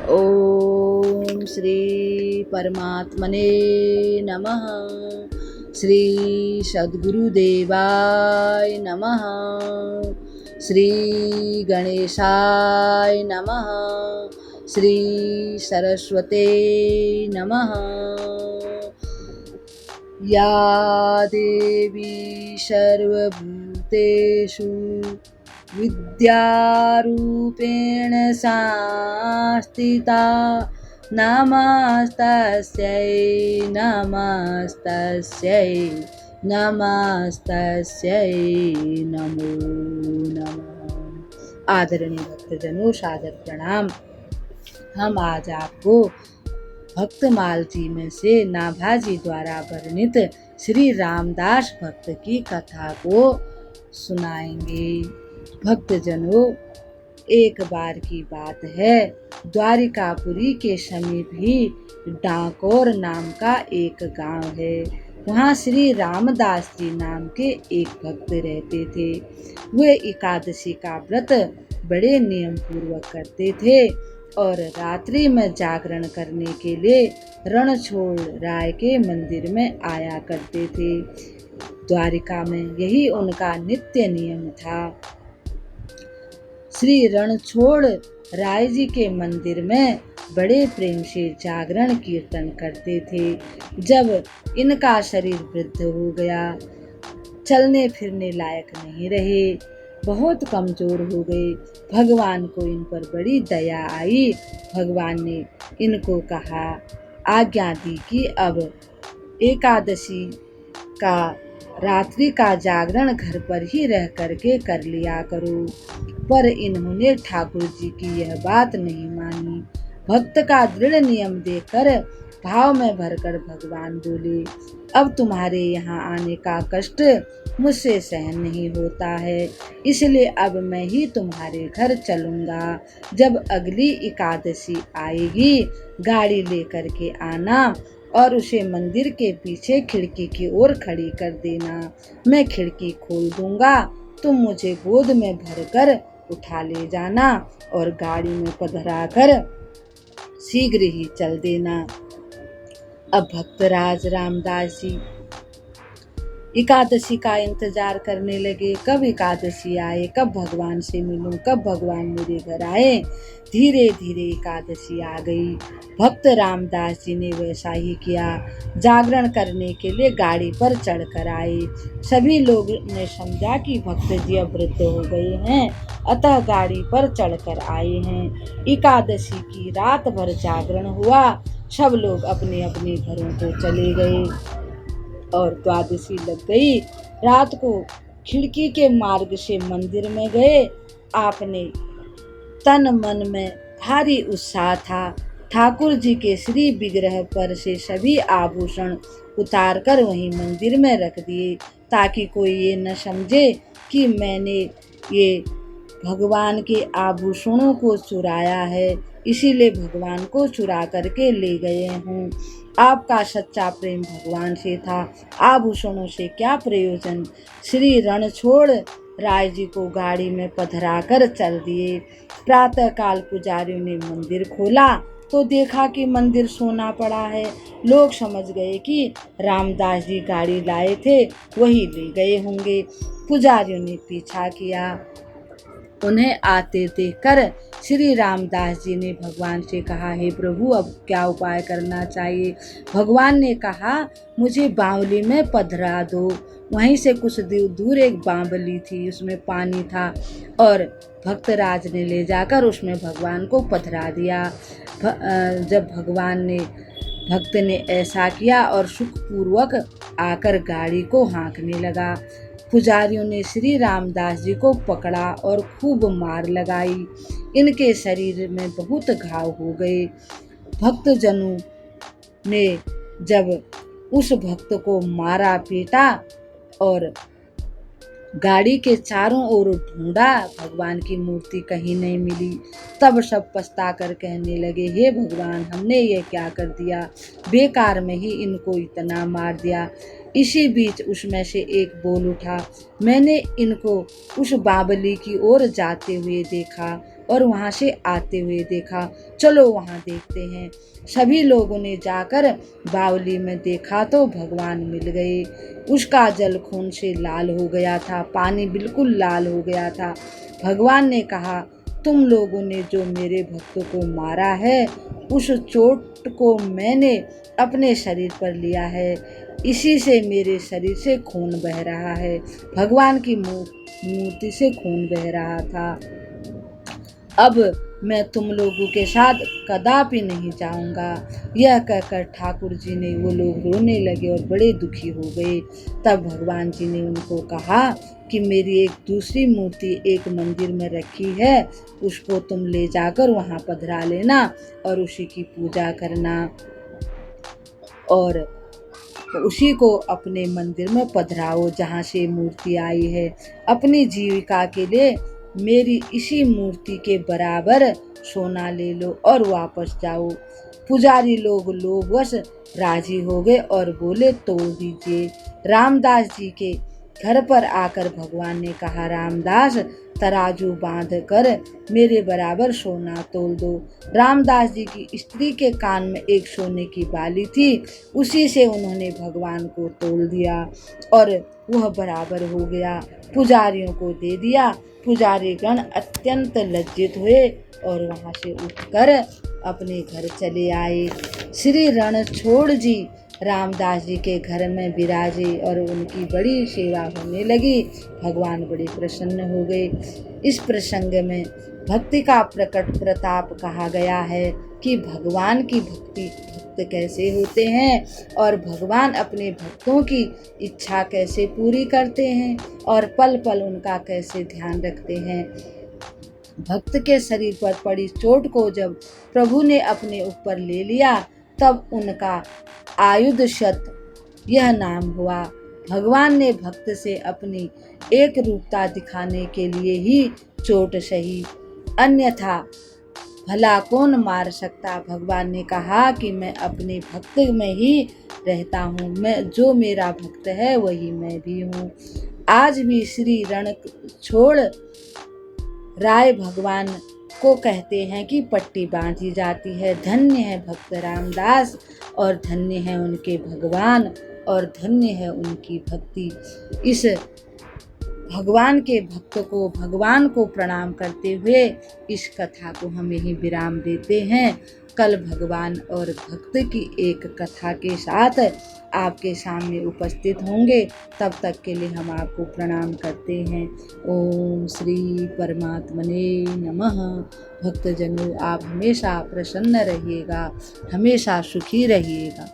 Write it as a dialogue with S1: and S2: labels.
S1: ओम श्री परमात्मने नमः। श्री सद्गुरुदेवाय नमः। श्री गणेशाय नमः। श्री सरस्वते नमः। या देवी सर्वभूतेषु विद्यारूपेण संस्थिता नमस्तस्यै नमस्तस्यै नमस्तस्यै नमो नमः। आदरणीय भक्तजनों, सादर प्रणाम। हम आज आपको भक्तमाल जी में से नाभाजी द्वारा वर्णित श्री रामदास भक्त की कथा को सुनाएंगे। भक्तजनों, एक बार की बात है, द्वारिकापुरी के समीप ही डाकोर नाम का एक गांव है। वहाँ श्री रामदास जी नाम के एक भक्त रहते थे। वे एकादशी का व्रत बड़े नियम पूर्वक करते थे और रात्रि में जागरण करने के लिए रणछोड़ राय के मंदिर में आया करते थे। द्वारिका में यही उनका नित्य नियम था। श्री रणछोड़ राय जी के मंदिर में बड़े प्रेम से जागरण कीर्तन करते थे। जब इनका शरीर वृद्ध हो गया, चलने फिरने लायक नहीं रहे, बहुत कमजोर हो गए, भगवान को इन पर बड़ी दया आई। भगवान ने इनको कहा, आज्ञा दी कि अब एकादशी का रात्रि का जागरण घर पर ही रह करके कर लिया करो। पर इन्होंने ठाकुर जी की यह बात नहीं मानी। भक्त का दृढ़ नियम देखकर भाव में भरकर भगवान बोले, अब तुम्हारे यहाँ आने का कष्ट मुझसे सहन नहीं होता है, इसलिए अब मैं ही तुम्हारे घर चलूँगा। जब अगली एकादशी आएगी, गाड़ी लेकर के आना और उसे मंदिर के पीछे खिड़की की ओर खड़ी कर देना। मैं खिड़की खोल दूंगा, तुम मुझे गोद में भरकर उठा ले जाना और गाड़ी में पधराकर शीघ्र ही चल देना। अब भक्तराज रामदास जी एकादशी का इंतजार करने लगे। कब एकादशी आए, कब भगवान से मिलूं, कब भगवान मेरे घर आए। धीरे धीरे एकादशी आ गई। भक्त रामदास जी ने वैसा ही किया। जागरण करने के लिए गाड़ी पर चढ़कर आए। सभी लोग ने समझा कि भक्त जी अब वृद्ध हो गए हैं, अतः गाड़ी पर चढ़कर आए हैं। एकादशी की रात भर जागरण हुआ। सब लोग अपने अपने घरों को चले गए और द्वादशी लग गई। रात को खिड़की के मार्ग से मंदिर में गए। आपने तन मन में भारी उत्साह था। ठाकुर जी के श्री विग्रह पर से सभी आभूषण उतारकर वहीं मंदिर में रख दिए, ताकि कोई ये न समझे कि मैंने ये भगवान के आभूषणों को चुराया है, इसीलिए भगवान को चुरा करके ले गए हूँ। आपका सच्चा प्रेम भगवान से था, आभूषणों से क्या प्रयोजन। श्री रणछोड़ राय जी को गाड़ी में पधराकर चल दिए। प्रातःकाल पुजारियों ने मंदिर खोला तो देखा कि मंदिर सोना पड़ा है। लोग समझ गए कि रामदास जी गाड़ी लाए थे, वही ले गए होंगे। पुजारियों ने पीछा किया। उन्हें आते देखकर श्री रामदास जी ने भगवान से कहा, हे प्रभु, अब क्या उपाय करना चाहिए। भगवान ने कहा, मुझे बावली में पधरा दो। वहीं से कुछ दूर एक बावली थी, उसमें पानी था और भक्तराज ने ले जाकर उसमें भगवान को पधरा दिया। जब भक्त ने ऐसा किया और सुखपूर्वक आकर गाड़ी को हाँकने लगा। पुजारियों ने श्री रामदास जी को पकड़ा और खूब मार लगाई। इनके शरीर में बहुत घाव हो गए। भक्तजनों ने जब उस भक्त को मारा पीटा और गाड़ी के चारों ओर ढूंढा, भगवान की मूर्ति कहीं नहीं मिली। तब सब पछता कर कहने लगे, हे भगवान, हमने ये क्या कर दिया, बेकार में ही इनको इतना मार दिया। इसी बीच उसमें से एक बोल उठा, मैंने इनको उस बावली की ओर जाते हुए देखा। और वहाँ से आते हुए देखा। चलो वहाँ देखते हैं। सभी लोगों ने जाकर बावली में देखा तो भगवान मिल गए। उसका जल खून से लाल हो गया था, पानी बिल्कुल लाल हो गया था। भगवान ने कहा, तुम लोगों ने जो मेरे भक्तों को मारा है, उस चोट को मैंने अपने शरीर पर लिया है, इसी से मेरे शरीर से खून बह रहा है। भगवान की मूर्ति से खून बह रहा था। अब मैं तुम लोगों के साथ कदापि नहीं जाऊंगा। यह कहकर ठाकुर जी ने, वो लोग रोने लगे और बड़े दुखी हो गए। तब भगवान जी ने उनको कहा कि मेरी एक दूसरी मूर्ति एक मंदिर में रखी है, उसको तुम ले जाकर वहाँ पधरा लेना और उसी की पूजा करना और उसी को अपने मंदिर में पधराओ जहाँ से मूर्ति आई है। अपनी जीविका के लिए मेरी इसी मूर्ति के बराबर सोना ले लो और वापस जाओ। पुजारी लोग लोभवश राजी हो गए और बोले, तोड़ दीजिए। रामदास जी के घर पर आकर भगवान ने कहा, रामदास, तराजू बांध कर मेरे बराबर सोना तोल दो। रामदास जी की स्त्री के कान में एक सोने की बाली थी, उसी से उन्होंने भगवान को तोल दिया और वह बराबर हो गया। पुजारियों को दे दिया। पुजारी गण अत्यंत लज्जित हुए और वहाँ से उठकर अपने घर चले आए। श्री रणछोड़ जी रामदास जी के घर में विराजे और उनकी बड़ी सेवा होने लगी। भगवान बड़े प्रसन्न हो गए। इस प्रसंग में भक्ति का प्रकट प्रताप कहा गया है कि भगवान की भक्ति भक्त कैसे होते हैं और भगवान अपने भक्तों की इच्छा कैसे पूरी करते हैं और पल पल उनका कैसे ध्यान रखते हैं। भक्त के शरीर पर पड़ी चोट को जब प्रभु ने अपने ऊपर ले लिया, तब उनका आयुध शत यह नाम हुआ। भगवान ने भक्त से अपनी एक रूपता दिखाने के लिए ही चोट सही, अन्यथा भला कौन मार सकता। भगवान ने कहा कि मैं अपने भक्त में ही रहता हूँ, मैं जो मेरा भक्त है वही मैं भी हूँ। आज भी श्री रणछोड़ राय भगवान को कहते हैं कि पट्टी बांधी जाती है। धन्य है भक्त रामदास और धन्य है उनके भगवान और धन्य है उनकी भक्ति। इस भगवान के भक्त को भगवान को प्रणाम करते हुए इस कथा को हम यहीं विराम देते हैं। कल भगवान और भक्त की एक कथा के साथ आपके सामने उपस्थित होंगे। तब तक के लिए हम आपको प्रणाम करते हैं। ओम श्री परमात्मने नमः। भक्तजनों, आप हमेशा प्रसन्न रहिएगा, हमेशा सुखी रहिएगा।